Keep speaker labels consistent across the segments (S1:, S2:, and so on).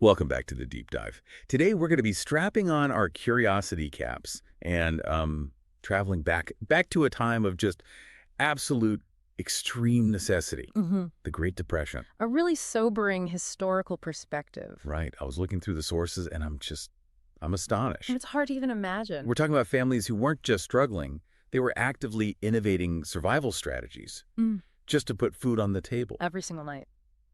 S1: Welcome back to the deep dive. Today we're going to be strapping on our curiosity caps and traveling back to a time of just absolute extreme necessity, the Great Depression.
S2: A really sobering historical perspective.
S1: Right. I was looking through the sources and I'm astonished.
S2: And it's hard to even imagine.
S1: We're talking about families who weren't just struggling, they were actively innovating survival strategies just to put food on the table.
S2: Every single night.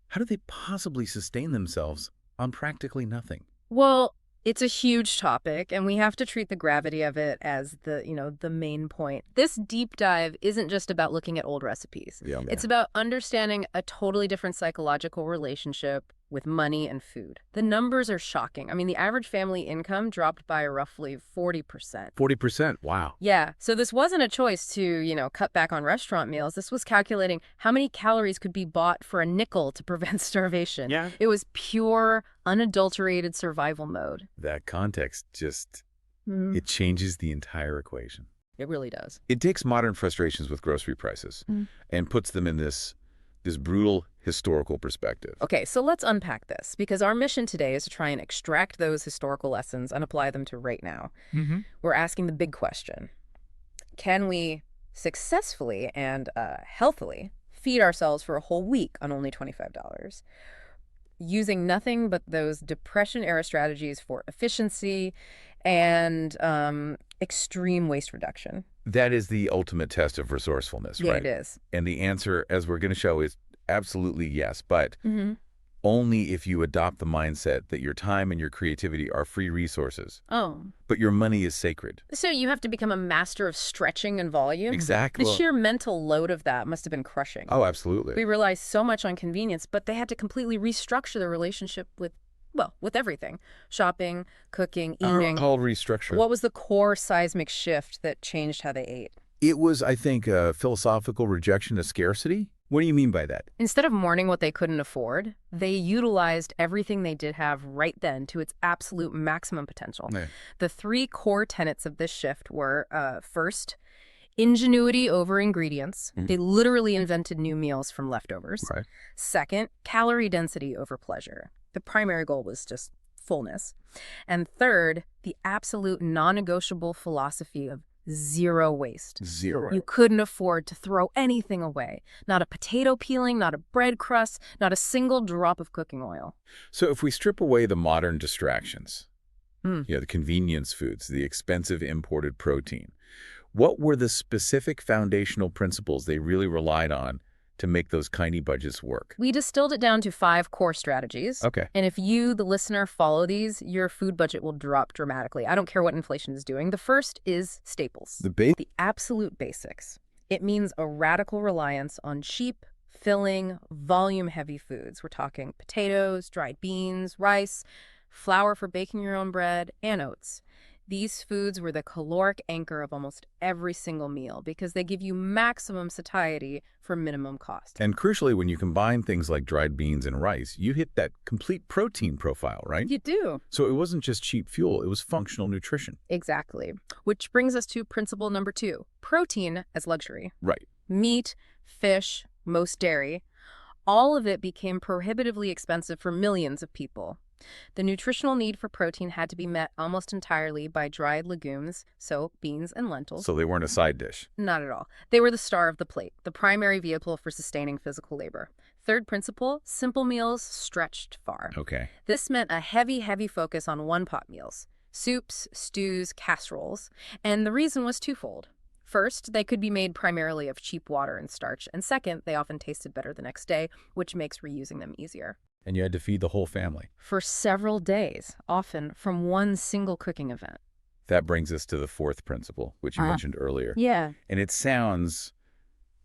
S1: How do they possibly sustain themselves on practically nothing?
S2: Well, it's a huge topic, and we have to treat the gravity of it as the main point. This deep dive isn't just about looking at old recipes.
S1: Yeah,
S2: It's about understanding a totally different psychological relationship with money and food. The numbers are shocking. I mean, the average family income dropped by roughly 40%.
S1: 40%. Wow.
S2: Yeah, so this wasn't a choice to, cut back on restaurant meals. This was calculating how many calories could be bought for a nickel to prevent starvation.
S1: Yeah.
S2: It was pure, unadulterated survival mode.
S1: That context it changes the entire equation.
S2: It really does.
S1: It takes modern frustrations with grocery prices and puts them in this brutal historical perspective.
S2: Okay, so let's unpack this, because our mission today is to try and extract those historical lessons and apply them to right now. We're asking the big question. Can we successfully and healthily feed ourselves for a whole week on only $25? Using nothing but those Depression-era strategies for efficiency and extreme waste reduction.
S1: That is the ultimate test of resourcefulness, right?
S2: Yeah, it is.
S1: And the answer, as we're going to show, is absolutely yes, but only if you adopt the mindset that your time and your creativity are free resources.
S2: Oh.
S1: But your money is sacred.
S2: So you have to become a master of stretching and volume?
S1: Exactly.
S2: The sheer mental load of that must have been crushing.
S1: Oh, absolutely.
S2: We rely so much on convenience, but they had to completely restructure their relationship with everything. Shopping, cooking, eating.
S1: How restructure?
S2: What was the core seismic shift that changed how they ate?
S1: It was, I think, a philosophical rejection of scarcity. What do you mean by that?
S2: Instead of mourning what they couldn't afford, they utilized everything they did have right then to its absolute maximum potential.
S1: Yeah.
S2: The three core tenets of this shift were, first, ingenuity over ingredients. They literally invented new meals from leftovers.
S1: Right.
S2: Second, calorie density over pleasure. The primary goal was just fullness. And third, the absolute non-negotiable philosophy of zero waste.
S1: Zero.
S2: You couldn't afford to throw anything away. Not a potato peeling, not a bread crust, not a single drop of cooking oil.
S1: So if we strip away the modern distractions, the convenience foods, the expensive imported protein, what were the specific foundational principles they really relied on to make those tiny budgets work?
S2: We distilled it down to 5 core strategies.
S1: Okay.
S2: And if you, the listener, follow these, your food budget will drop dramatically. I don't care what inflation is doing. The first is staples. The absolute basics. It means a radical reliance on cheap, filling, volume-heavy foods. We're talking potatoes, dried beans, rice, flour for baking your own bread, and oats. These foods were the caloric anchor of almost every single meal because they give you maximum satiety for minimum cost.
S1: And crucially, when you combine things like dried beans and rice, you hit that complete protein profile, right?
S2: You do.
S1: So it wasn't just cheap fuel, it was functional nutrition.
S2: Exactly. Which brings us to principle number 2, protein as luxury.
S1: Right.
S2: Meat, fish, most dairy, all of it became prohibitively expensive for millions of people. The nutritional need for protein had to be met almost entirely by dried legumes, so beans and lentils.
S1: So they weren't a side dish.
S2: Not at all. They were the star of the plate, the primary vehicle for sustaining physical labor. Third principle, simple meals stretched far.
S1: Okay.
S2: This meant a heavy, heavy focus on one-pot meals, soups, stews, casseroles, and the reason was twofold. First, they could be made primarily of cheap water and starch, and second, they often tasted better the next day, which makes reusing them easier.
S1: And you had to feed the whole family.
S2: For several days, often from one single cooking event.
S1: That brings us to the 4th principle, which you mentioned earlier.
S2: Yeah.
S1: And it sounds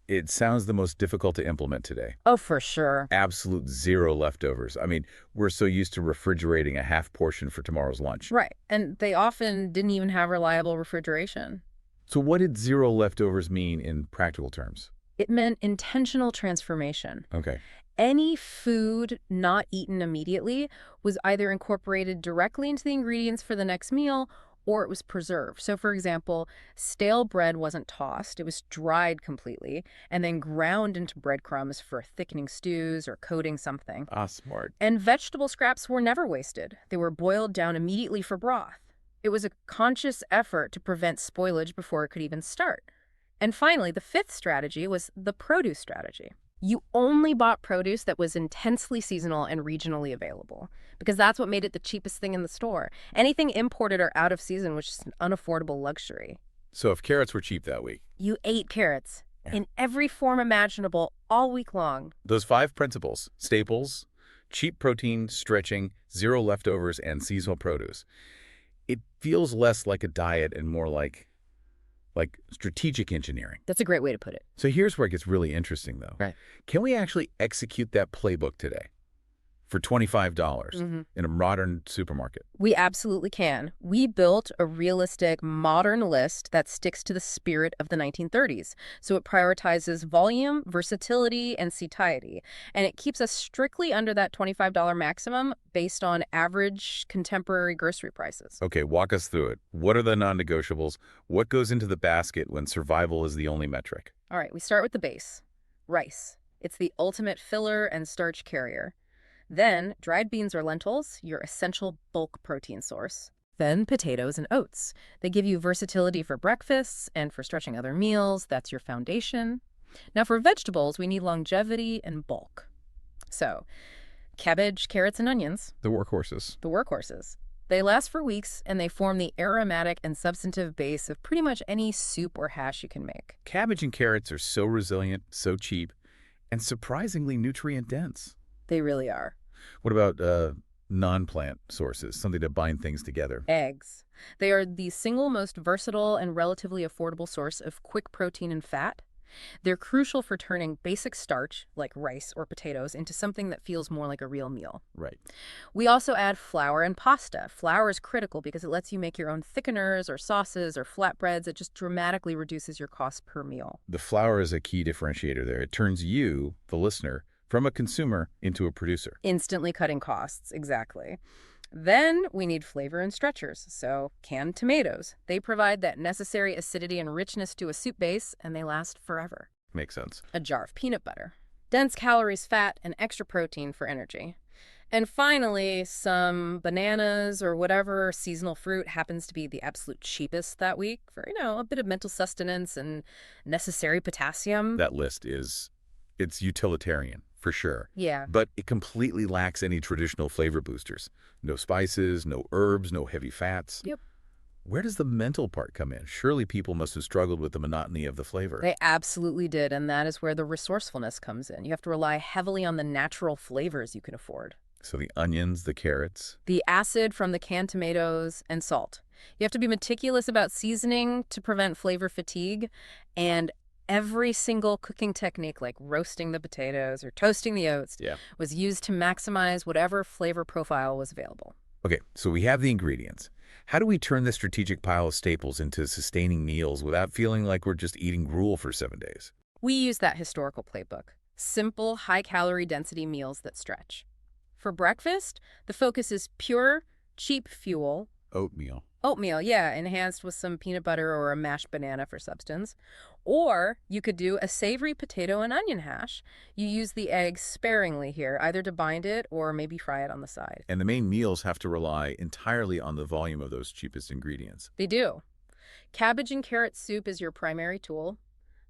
S1: the most difficult to implement today.
S2: Oh, for sure.
S1: Absolute zero leftovers. I mean, we're so used to refrigerating a half portion for tomorrow's lunch.
S2: Right. And they often didn't even have reliable refrigeration.
S1: So what did zero leftovers mean in practical terms?
S2: It meant intentional transformation.
S1: Okay.
S2: Any food not eaten immediately was either incorporated directly into the ingredients for the next meal or it was preserved. So, for example, stale bread wasn't tossed, it was dried completely and then ground into breadcrumbs for thickening stews or coating something.
S1: Ah, smart.
S2: And vegetable scraps were never wasted. They were boiled down immediately for broth. It was a conscious effort to prevent spoilage before it could even start. And finally, the fifth strategy was the produce strategy. You only bought produce that was intensely seasonal and regionally available, because that's what made it the cheapest thing in the store. Anything imported or out of season was just an unaffordable luxury.
S1: So if carrots were cheap that week,
S2: You ate carrots in every form imaginable all week long.
S1: those 5 principles, staples, cheap protein, stretching, zero leftovers, and seasonal produce, it feels less like a diet and more like strategic engineering.
S2: That's a great way to put it.
S1: So here's where it gets really interesting, though.
S2: Right.
S1: Can we actually execute that playbook today for $25 in a modern supermarket?
S2: We absolutely can. We built a realistic, modern list that sticks to the spirit of the 1930s. So it prioritizes volume, versatility, and satiety. And it keeps us strictly under that $25 maximum based on average contemporary grocery prices.
S1: Okay, walk us through it. What are the non-negotiables? What goes into the basket when survival is the only metric?
S2: All right, we start with the base. Rice. It's the ultimate filler and starch carrier. Then, dried beans or lentils, your essential bulk protein source. Then, potatoes and oats. They give you versatility for breakfasts and for stretching other meals. That's your foundation. Now, for vegetables, we need longevity and bulk. So, cabbage, carrots, and onions.
S1: The workhorses.
S2: The workhorses. They last for weeks, and they form the aromatic and substantive base of pretty much any soup or hash you can make.
S1: Cabbage and carrots are so resilient, so cheap, and surprisingly nutrient-dense.
S2: They really are.
S1: What about non-plant sources, something to bind things together?
S2: Eggs. They are the single most versatile and relatively affordable source of quick protein and fat. They're crucial for turning basic starch, like rice or potatoes, into something that feels more like a real meal.
S1: Right.
S2: We also add flour and pasta. Flour is critical because it lets you make your own thickeners or sauces or flatbreads. It just dramatically reduces your cost per meal.
S1: The flour is a key differentiator there. It turns you, the listener, from a consumer into a producer.
S2: Instantly cutting costs, exactly. Then we need flavor and stretchers, so canned tomatoes. They provide that necessary acidity and richness to a soup base, and they last forever.
S1: Makes sense.
S2: A jar of peanut butter. Dense calories, fat, and extra protein for energy. And finally, some bananas or whatever seasonal fruit happens to be the absolute cheapest that week for, a bit of mental sustenance and necessary potassium.
S1: That list it's utilitarian, for sure.
S2: Yeah.
S1: But it completely lacks any traditional flavor boosters. No spices, no herbs, no heavy fats.
S2: Yep.
S1: Where does the mental part come in? Surely people must have struggled with the monotony of the flavor.
S2: They absolutely did, and that is where the resourcefulness comes in. You have to rely heavily on the natural flavors you can afford.
S1: So the onions, the carrots.
S2: The acid from the canned tomatoes, and salt. You have to be meticulous about seasoning to prevent flavor fatigue, and every single cooking technique, like roasting the potatoes or toasting the oats, was used to maximize whatever flavor profile was available.
S1: Okay, so we have the ingredients. How do we turn this strategic pile of staples into sustaining meals without feeling like we're just eating gruel for 7 days?
S2: We use that historical playbook. Simple, high-calorie density meals that stretch. For breakfast, the focus is pure, cheap fuel.
S1: Oatmeal.
S2: Oatmeal, yeah, enhanced with some peanut butter or a mashed banana for substance. Or you could do a savory potato and onion hash. You use the egg sparingly here, either to bind it or maybe fry it on the side.
S1: And the main meals have to rely entirely on the volume of those cheapest ingredients.
S2: They do. Cabbage and carrot soup is your primary tool.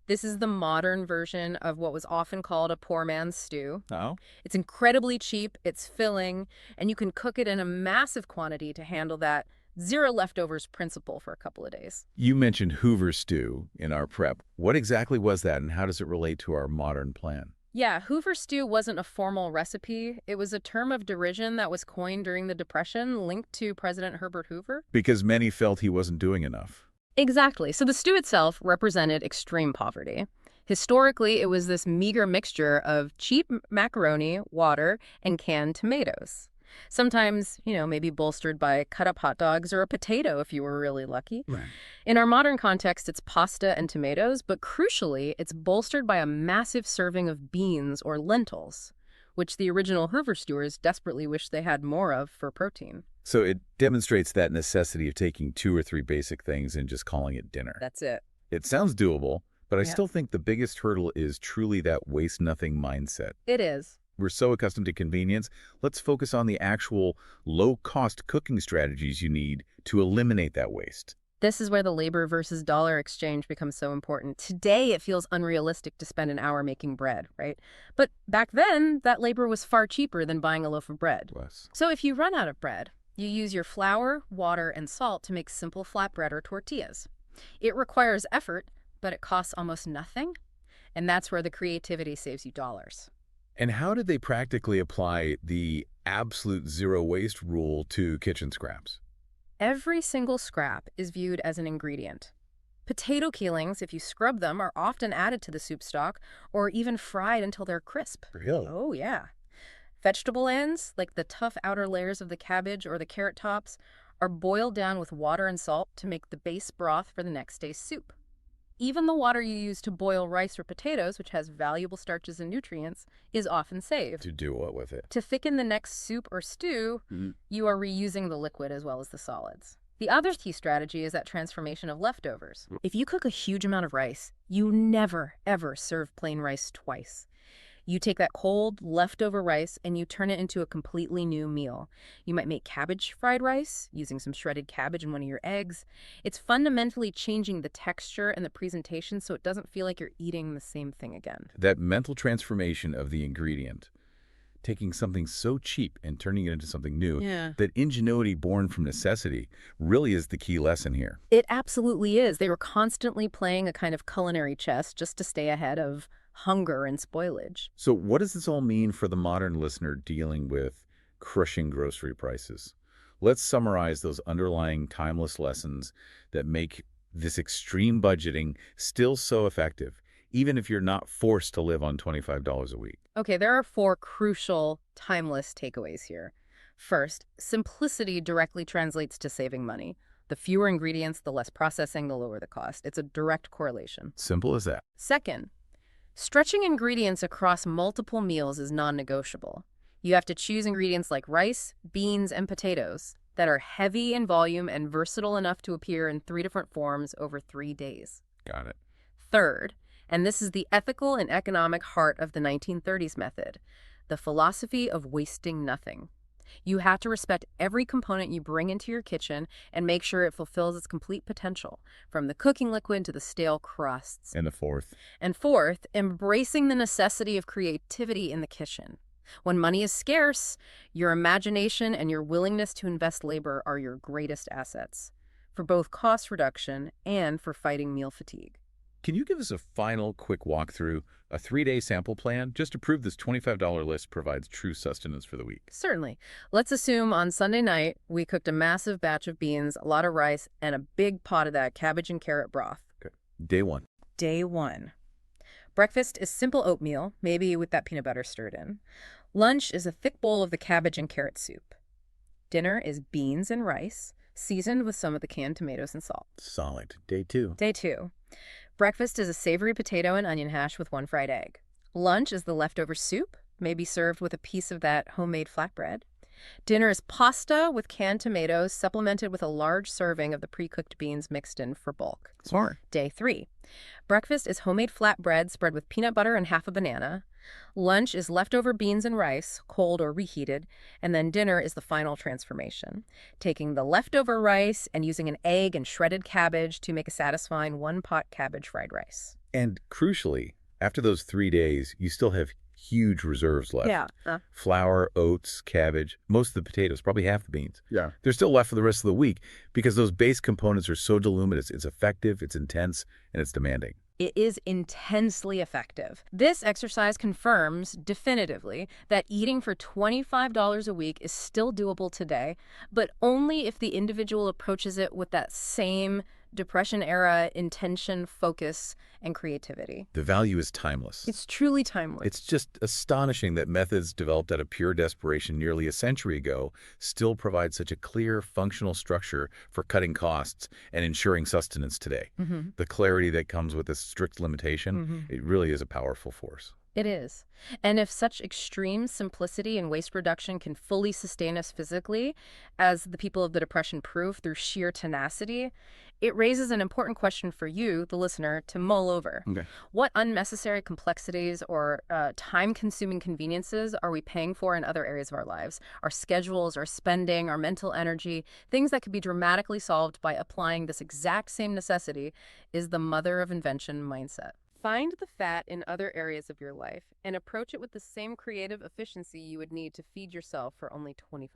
S2: This is the modern version of what was often called a poor man's stew.
S1: Oh?
S2: It's incredibly cheap, it's filling, and you can cook it in a massive quantity to handle that zero leftovers principle for a couple of days.
S1: You mentioned Hoover stew in our prep. What exactly was that, and how does it relate to our modern plan?
S2: Yeah, Hoover stew wasn't a formal recipe. It was a term of derision that was coined during the Depression, linked to President Herbert Hoover.
S1: Because many felt he wasn't doing enough.
S2: Exactly. So the stew itself represented extreme poverty. Historically, it was this meager mixture of cheap macaroni, water, and canned tomatoes. Sometimes, maybe bolstered by cut-up hot dogs or a potato if you were really lucky.
S1: Right.
S2: In our modern context, it's pasta and tomatoes, but crucially, it's bolstered by a massive serving of beans or lentils, which the original Hoover stewers desperately wished they had more of for protein.
S1: So it demonstrates that necessity of taking 2 or 3 basic things and just calling it dinner.
S2: That's it.
S1: It sounds doable, but I
S2: Yeah.
S1: still think the biggest hurdle is truly that waste-nothing mindset.
S2: It is.
S1: We're so accustomed to convenience. Let's focus on the actual low-cost cooking strategies you need to eliminate that waste.
S2: This is where the labor versus dollar exchange becomes so important. Today, it feels unrealistic to spend an hour making bread, right? But back then, that labor was far cheaper than buying a loaf of bread.
S1: Less.
S2: So if you run out of bread, you use your flour, water, and salt to make simple flatbread or tortillas. It requires effort, but it costs almost nothing. And that's where the creativity saves you dollars.
S1: And how did they practically apply the absolute zero waste rule to kitchen scraps?
S2: Every single scrap is viewed as an ingredient. Potato peelings, if you scrub them, are often added to the soup stock or even fried until they're crisp.
S1: Really?
S2: Oh, yeah. Vegetable ends, like the tough outer layers of the cabbage or the carrot tops, are boiled down with water and salt to make the base broth for the next day's soup. Even the water you use to boil rice or potatoes, which has valuable starches and nutrients, is often saved.
S1: To do what with it?
S2: To thicken the next soup or stew, you are reusing the liquid as well as the solids. The other key strategy is that transformation of leftovers. If you cook a huge amount of rice, you never, ever serve plain rice twice. You take that cold, leftover rice and you turn it into a completely new meal. You might make cabbage fried rice, using some shredded cabbage in one of your eggs. It's fundamentally changing the texture and the presentation so it doesn't feel like you're eating the same thing again.
S1: That mental transformation of the ingredient, taking something so cheap and turning it into something new, that ingenuity born from necessity really is the key lesson here.
S2: It absolutely is. They were constantly playing a kind of culinary chess just to stay ahead of hunger and spoilage.
S1: So what does this all mean for the modern listener dealing with crushing grocery prices? Let's summarize those underlying timeless lessons that make this extreme budgeting still so effective, even if you're not forced to live on $25 a week.
S2: Okay, there are 4 crucial, timeless takeaways here. First, simplicity directly translates to saving money. The fewer ingredients, the less processing, the lower the cost. It's a direct correlation.
S1: Simple as that.
S2: Second, stretching ingredients across multiple meals is non-negotiable. You have to choose ingredients like rice, beans, and potatoes that are heavy in volume and versatile enough to appear in 3 different forms over 3 days.
S1: Got it.
S2: Third, and this is the ethical and economic heart of the 1930s method, the philosophy of wasting nothing. You have to respect every component you bring into your kitchen and make sure it fulfills its complete potential, from the cooking liquid to the stale crusts.
S1: And the fourth?
S2: And fourth, embracing the necessity of creativity in the kitchen. When money is scarce, your imagination and your willingness to invest labor are your greatest assets, for both cost reduction and for fighting meal fatigue.
S1: Can you give us a final quick walkthrough, a 3-day sample plan, just to prove this $25 list provides true sustenance for the week?
S2: Certainly. Let's assume on Sunday night, we cooked a massive batch of beans, a lot of rice, and a big pot of that cabbage and carrot broth.
S1: Okay. Day 1.
S2: Day 1. Breakfast is simple oatmeal, maybe with that peanut butter stirred in. Lunch is a thick bowl of the cabbage and carrot soup. Dinner is beans and rice, seasoned with some of the canned tomatoes and salt.
S1: Solid. Day 2.
S2: Day 2. Breakfast is a savory potato and onion hash with 1 fried egg. Lunch is the leftover soup, maybe served with a piece of that homemade flatbread. Dinner is pasta with canned tomatoes, supplemented with a large serving of the pre-cooked beans mixed in for bulk.
S1: Smart.
S2: Day 3. Breakfast is homemade flatbread spread with peanut butter and half a banana. Lunch is leftover beans and rice, cold or reheated, and then dinner is the final transformation, taking the leftover rice and using an egg and shredded cabbage to make a satisfying 1-pot cabbage fried rice.
S1: And crucially, after those 3 days, you still have huge reserves left.
S2: Yeah.
S1: Flour, oats, cabbage, most of the potatoes, probably half the beans.
S3: Yeah.
S1: They're still left for the rest of the week because those base components are so voluminous. It's effective, it's intense, and it's demanding.
S2: It is intensely effective. This exercise confirms definitively that eating for $25 a week is still doable today, but only if the individual approaches it with that same Depression-era intention, focus, and creativity.
S1: The value is timeless.
S2: It's truly timeless.
S1: It's just astonishing that methods developed out of pure desperation nearly a century ago still provide such a clear, functional structure for cutting costs and ensuring sustenance today. The clarity that comes with this strict limitation, it really is a powerful force.
S2: It is. And if such extreme simplicity and waste reduction can fully sustain us physically, as the people of the Depression prove through sheer tenacity, it raises an important question for you, the listener, to mull over.
S1: Okay.
S2: What unnecessary complexities or time-consuming conveniences are we paying for in other areas of our lives? Our schedules, our spending, our mental energy, things that could be dramatically solved by applying this exact same necessity is the mother of invention mindset. Find the fat in other areas of your life and approach it with the same creative efficiency you would need to feed yourself for only $25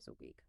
S2: a week.